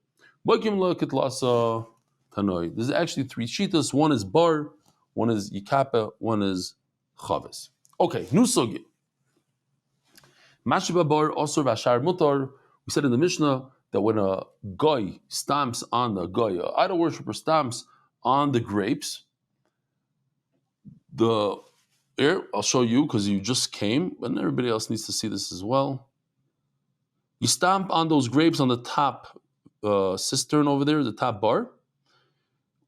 Speaker 1: There's actually 3 shitas. One is bar, one is yikapa, one is chavis. Okay, new sugi. Mashiba bar osur v'ashar mutar. We said in the Mishnah that when a goy stamps on the goy, an idol worshiper stamps on the grapes, here, I'll show you because you just came, but everybody else needs to see this as well. You stamp on those grapes on the top cistern over there, the top bar.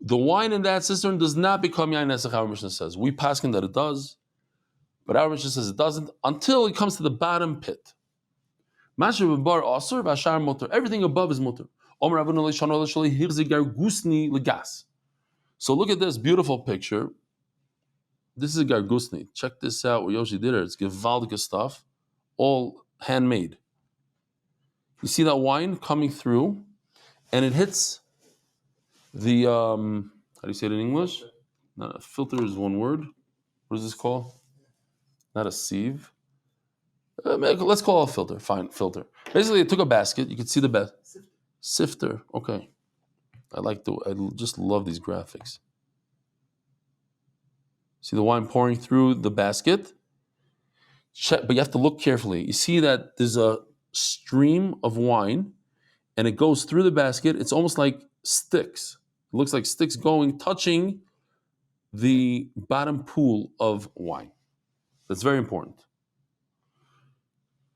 Speaker 1: The wine in that cistern does not become yain nesach, our Mishnah says. We paskin that it does, but our Mishnah says it doesn't until it comes to the bottom pit. Everything above is mutter. So look at this beautiful picture. This is a gargusni. Check this out. What Yoshi did it. It's gewaldige stuff, all handmade. You see that wine coming through, and it hits the how do you say it in English? Not a filter is one word. What is this called? Not a sieve. Let's call it a filter. Fine, filter. Basically, it took a basket. You could see the sifter. Okay, I just love these graphics. See the wine pouring through the basket? But you have to look carefully. You see that there's a stream of wine and it goes through the basket. It's almost like sticks. It looks like sticks touching the bottom pool of wine. That's very important.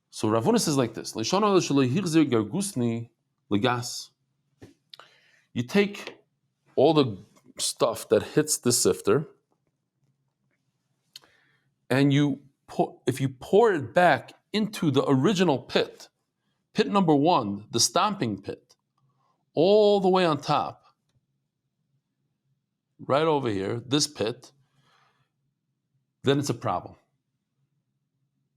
Speaker 1: So Ravuna says like this. You take all the stuff that hits the sifter, and if you pour it back into the original pit number 1, the stomping pit, all the way on top, right over here, this pit, then it's a problem.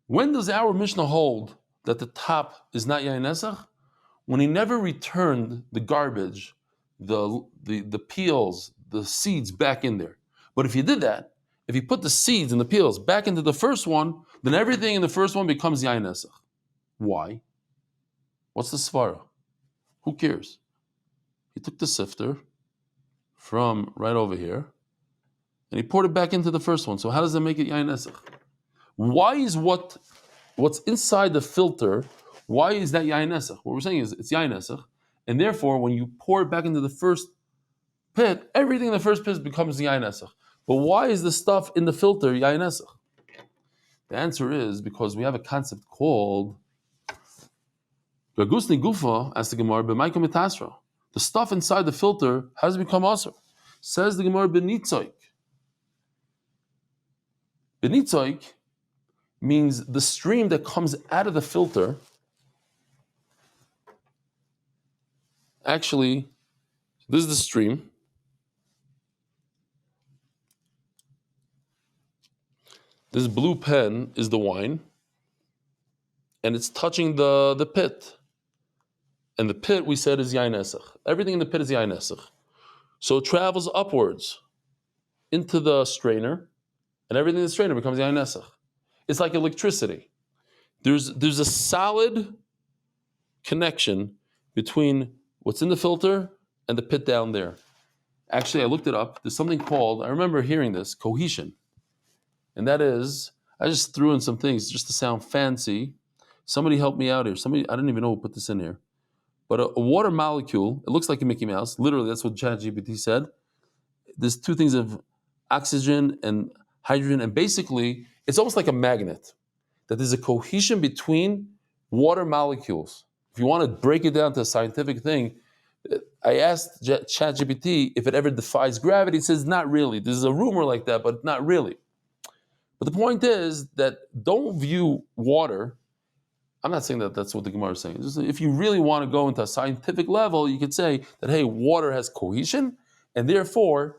Speaker 1: When does our Mishnah hold that the top is not yain nesach? When he never returned the garbage, the peels, the seeds back in there. But if he did that, if you put the seeds and the peels back into the first one, then everything in the first one becomes yain nesach. Why? What's the svara? Who cares? He took the sifter from right over here, and he poured it back into the first one. So how does that make it yain nesach? Why is what's inside the filter, why is that yain nesach? What we're saying is it's yain nesach, and therefore when you pour it back into the first pit, everything in the first pit becomes yain nesach. But why is the stuff in the filter yain nesach? The answer is because we have a concept called Gagusni Gufa, as the Gemara, b'maika mitasra. The stuff inside the filter has become asr. Says the Gemara b'nitzoik. Benitzoik means the stream that comes out of the filter. Actually, this is the stream. This blue pen is the wine, and it's touching the pit. And the pit, we said, is Yain Esach. Everything in the pit is Yain Esach. So it travels upwards into the strainer, and everything in the strainer becomes Yain Esach. It's like electricity. There's a solid connection between what's in the filter and the pit down there. Actually, I looked it up. There's something called, I remember hearing this, cohesion. And that is, I just threw in some things just to sound fancy. Somebody help me out here. I don't even know who put this in here. But a water molecule, it looks like a Mickey Mouse. Literally, that's what ChatGPT said. There's two things of oxygen and hydrogen. And basically, it's almost like a magnet. That there's a cohesion between water molecules. If you want to break it down to a scientific thing, I asked ChatGPT if it ever defies gravity. It says not really. There's a rumor like that, but not really. But the point is that don't view water. I'm not saying that that's what the Gemara is saying. Just if you really want to go into a scientific level, you could say that, hey, water has cohesion, and therefore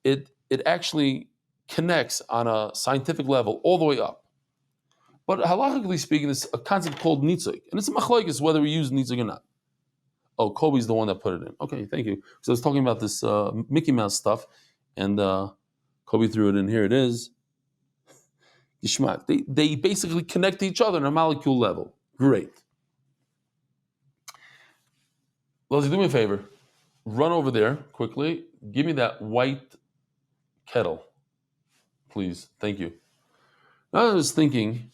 Speaker 1: it actually connects on a scientific level all the way up. But halachically speaking, it's a concept called nitzik, and it's a machlokes whether we use nitzik or not. Oh, Kobe's the one that put it in. Okay, thank you. So I was talking about this Mickey Mouse stuff, and Kobe threw it in. Here it is. Yishmak. They basically connect to each other on a molecule level. Great. Leslie, do me a favor. Run over there quickly. Give me that white kettle, please. Thank you. Now I was thinking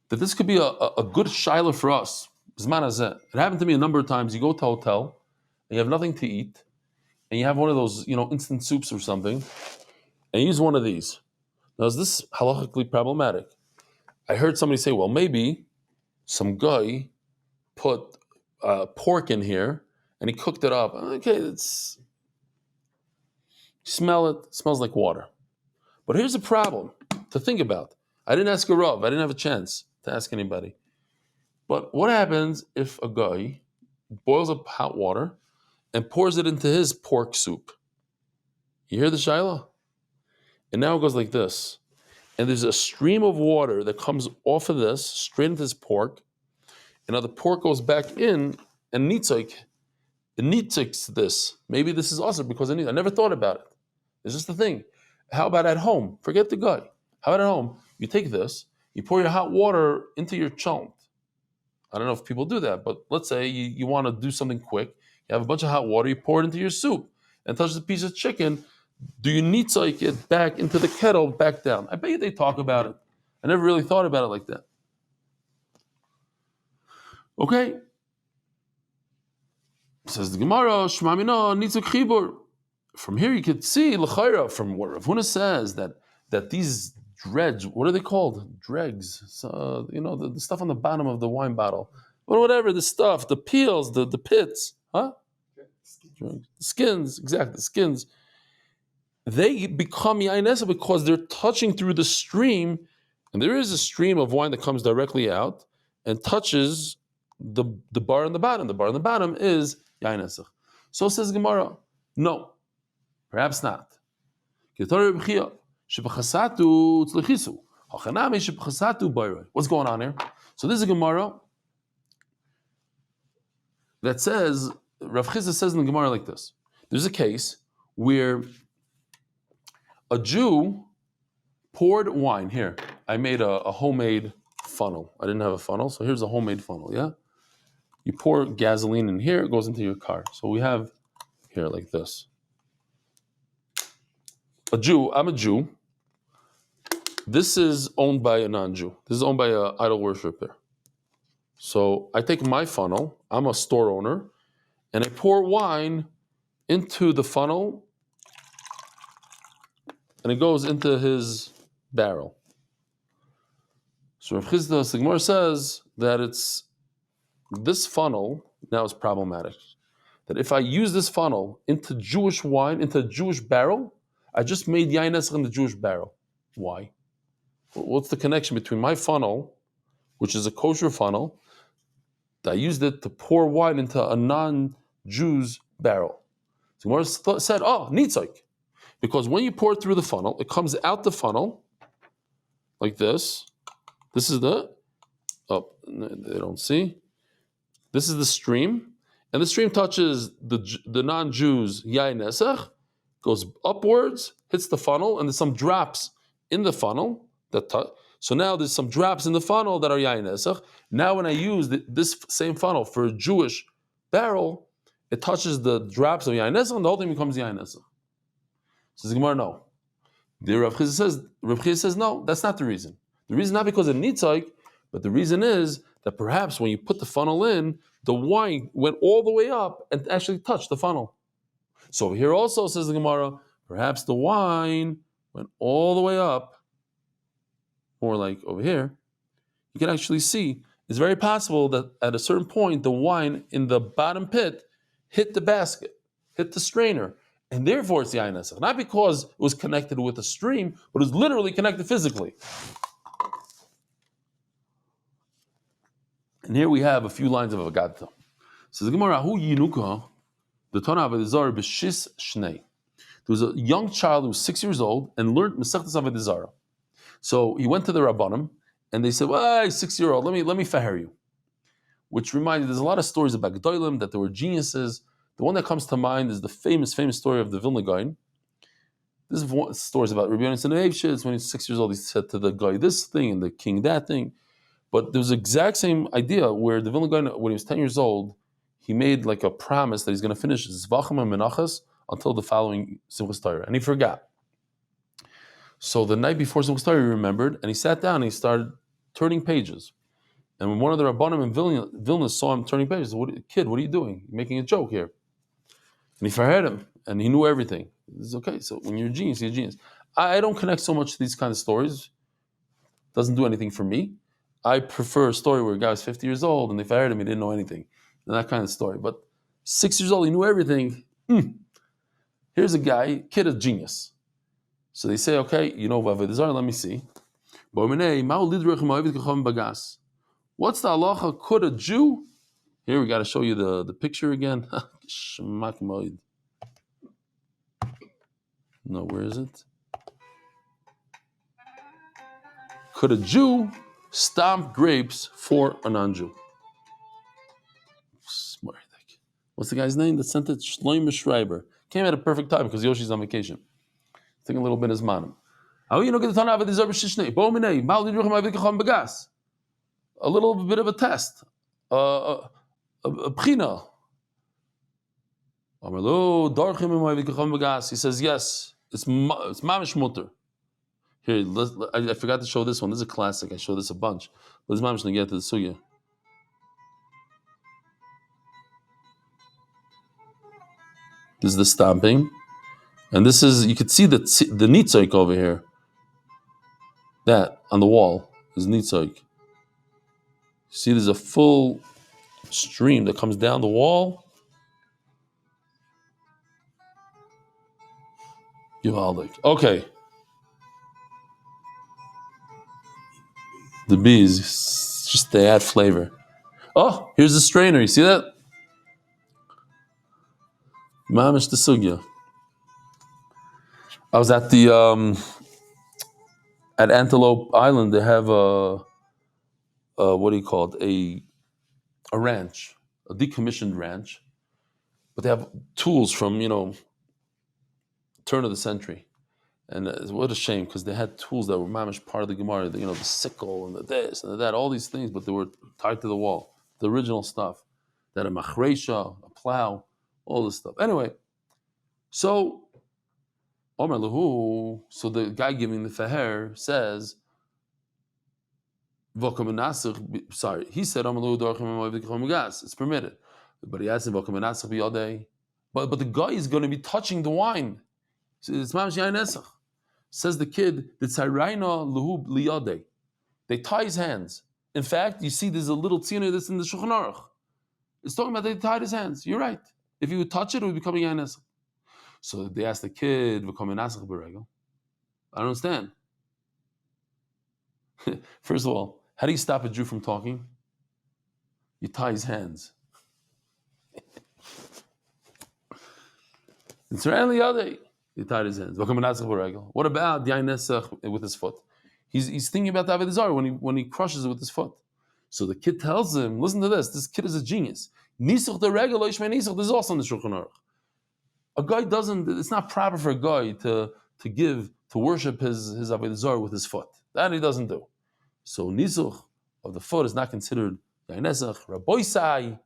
Speaker 1: that this could be a good shiloh for us. Zman hazeh. It happened to me a number of times. You go to a hotel, and you have nothing to eat, and you have one of those, instant soups or something, and you use one of these. Now, is this halachically problematic? I heard somebody say, well, maybe some guy put pork in here, and he cooked it up. Okay, smell it. It smells like water. But here's a problem to think about. I didn't ask a Rav. I didn't have a chance to ask anybody. But what happens if a guy boils up hot water and pours it into his pork soup? You hear the Shiloh? And now it goes like this. And there's a stream of water that comes off of this, straight into his pork. And now the pork goes back in and nitzik this. Maybe this is also because I never thought about it. It's just the thing. How about at home? Forget the guy. How about at home? You take this, you pour your hot water into your chont. I don't know if people do that, but let's say you want to do something quick. You have a bunch of hot water, you pour it into your soup and touch the piece of chicken. Do you nitzik it back into the kettle, back down? I bet you they talk about it. I never really thought about it like that. Okay. Says the Gemara, Shmamina nitzik chibur. From here you could see, l'chayra, from what Rav Huna says, that these dregs, what are they called? Dregs. So, the stuff on the bottom of the wine bottle. But whatever, the stuff, the peels, the pits. Huh? The skins, exactly, the skins. They become yain esach because they're touching through the stream, and there is a stream of wine that comes directly out and touches the bar on the bottom. The bar on the bottom is yain esach. So says Gemara, no, perhaps not. What's going on here? So this is a Gemara that says, Rav Chizda says in the Gemara like this. There's a case where a Jew poured wine. Here, I made a homemade funnel. I didn't have a funnel, so here's a homemade funnel, yeah? You pour gasoline in here, it goes into your car. So we have here like this. I'm a Jew. This is owned by a non-Jew. This is owned by an idol worshiper. So I take my funnel, I'm a store owner, and I pour wine into the funnel, and it goes into his barrel. So Rav Chizda Sigmar says that this funnel now is problematic. That if I use this funnel into Jewish wine, into a Jewish barrel, I just made yain esach in the Jewish barrel. Why? What's the connection between my funnel, which is a kosher funnel, that I used it to pour wine into a non-Jew's barrel? So Gemara said, nitzoik. Because when you pour it through the funnel, it comes out the funnel like this. This is they don't see. This is the stream. And the stream touches the non-Jews, yain nesach, goes upwards, hits the funnel, and there's some drops in the funnel. So now there's some drops in the funnel that are yain nesach. Now when I use this same funnel for a Jewish barrel, it touches the drops of yain nesach, and the whole thing becomes yain nesach. Says Gemara, no. The Rav Chizah says, no, that's not the reason. The reason not because of nitzoik, but the reason is that perhaps when you put the funnel in, the wine went all the way up and actually touched the funnel. So here also, says the Gemara, perhaps the wine went all the way up, more like over here. You can actually see, it's very possible that at a certain point, the wine in the bottom pit hit the basket, hit the strainer, and therefore it's the yain nesach. Not because it was connected with a stream, but it was literally connected physically. And here we have a few lines of Agadta. So the Gemara, Hu Yinuka, the Tana Avodah Zarah b'shis shnei. There was a young child who was 6 years old and learned Masechtas Avodah Zarah. So he went to the Rabbanim and they said, well, he's 6-year-old, let me faher you. Which reminds me, there's a lot of stories about Gedolim, that there were geniuses. The one that comes to mind is the famous story of the Vilna Gaon. This is stories about Rabbi Yonasan Eivshitz. When he was 6 years old, he said to the guy this thing and the king that thing. But there was the exact same idea where the Vilna Gaon, when he was 10 years old, he made like a promise that he's going to finish Zvachim and Menachas until the following Simchas Torah, and he forgot. So the night before Simchas Torah, he remembered, and he sat down and he started turning pages. And when one of the Rabbanim in Vilna saw him turning pages, he said, kid, what are you doing? You're making a joke here. And he forheard him, and he knew everything. It's okay, so when you're a genius, you're a genius. I don't connect so much to these kind of stories. It doesn't do anything for me. I prefer a story where a guy was 50 years old and they fired him, he didn't know anything. And that kind of story. But 6 years old, he knew everything. Here's a guy, kid of genius. So they say, okay, you know Avodah Zarah, let me see. What's the halacha? Could a Jew? Here we got to show you the picture again. No, where is it? Could a Jew stomp grapes for a non-Jew? What's the guy's name that sent it? Shlomo Schreiber. Came at a perfect time because Yoshi's on vacation. Taking a little bit of his manim. A little bit of a test. A pchina. He says, yes, it's mamish mutter. Here, I forgot to show this one. This is a classic. I show this a bunch. But this mamish get to the sugya. This is the stomping. And this is, you could see the nitzoik over here. That, on the wall, is nitzoik. See, there's a full stream that comes down the wall. Okay. The bees, just they add flavor. Oh, here's the strainer. You see that? Mamish the sugya. I was at the at Antelope Island. They have what do you call it? A ranch, a decommissioned ranch, but they have tools from turn of the century. And what a shame, because they had tools that were mamish part of the Gemara, the sickle and the this and the that, all these things, but they were tied to the wall. The original stuff. That a machresha, a plow, all this stuff. Anyway, so Omer Lahu, so the guy giving the feher says, he said, it's permitted. But he asked him, but the guy is going to be touching the wine. It's mamish yain nesach. Says the kid, they tie his hands. In fact, you see there's a little tzina that's in the Shulchan Aruch. It's talking about they tied his hands. You're right. If he would touch it, it would become yain nesach. So they asked the kid, I don't understand. First of all, how do you stop a Jew from talking? You tie his hands. It's the other. He tied his hands. What about the Nesach with his foot? He's thinking about the Avodah Zarah when he crushes it with his foot. So the kid tells him, listen to this. This kid is a genius. Nisuch the regel, this is also in the Shulchan Aruch. A guy doesn't. It's not proper for a guy to worship his Avodah Zarah with his foot. That he doesn't do. So nisuch of the foot is not considered Nesach. Rabbi Sai,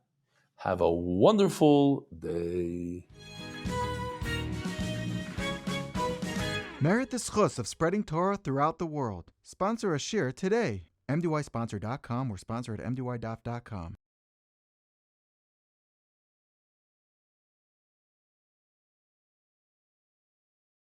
Speaker 1: have a wonderful day.
Speaker 4: Merit the schus of spreading Torah throughout the world. Sponsor a shir today. MDYsponsor.com or sponsor at MDYDaf.com.